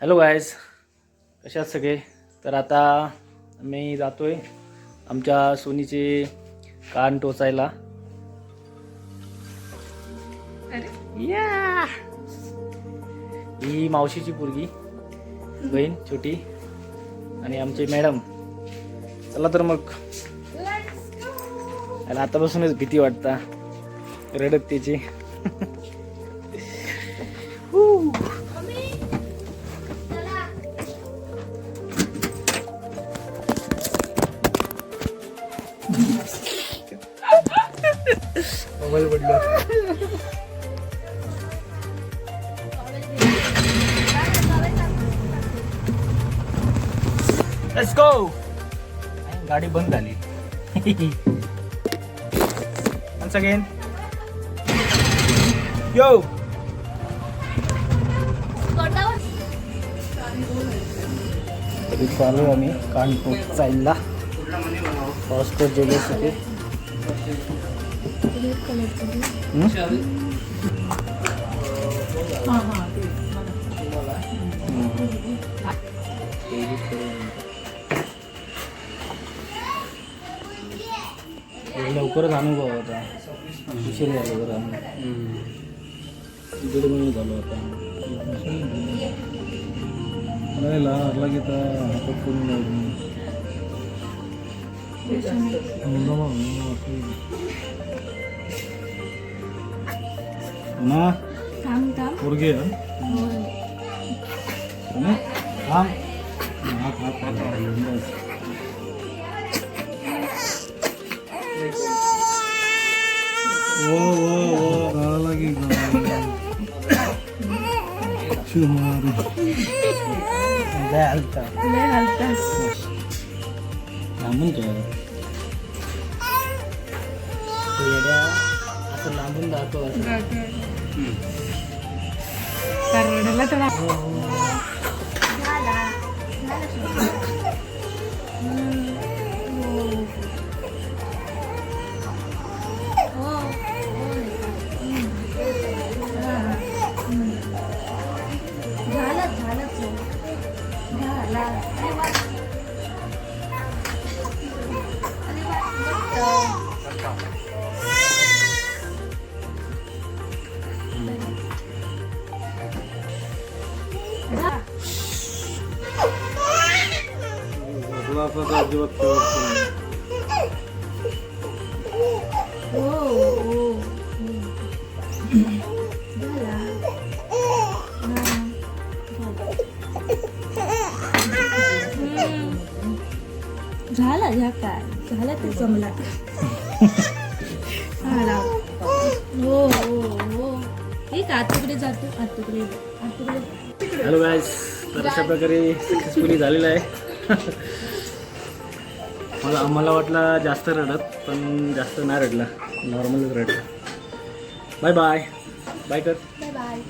Hello guys, कसे आहात सगळे? तर आता मी जातोय आमच्या सोनीचे कान टोचायला. या ही मावशीची पोरगी बहीण छोटी आणि आमचे मॅडम. चला तर मग. आणि आतापासूनच भीती वाटता रडत त्याची. मोबाईल पडला. Let's go. गाडी बंद झाली. Once again. Yo. तरी चालू आम्ही कानपूर चालला फॉस्को जेलसाठी. लवकरच अनुभव होता. उशीर झाला जरा. 1.5 महिने झालो होता. लागला की हातात करून ना पोरगी असं लांबून जातो. झाला ह्या काय झालं ते जमला. हो हो हो ठीक. आतुकडे जातो. आतुकडे. हॅलो गाईज, तर अशा प्रकारे सक्सेसफुली झालेलं आहे. आम्हाला वाटलं जास्त रडत, पण जास्त नाही रडला, नॉर्मलच रडला. Bye bye. बाय कर. Bye bye.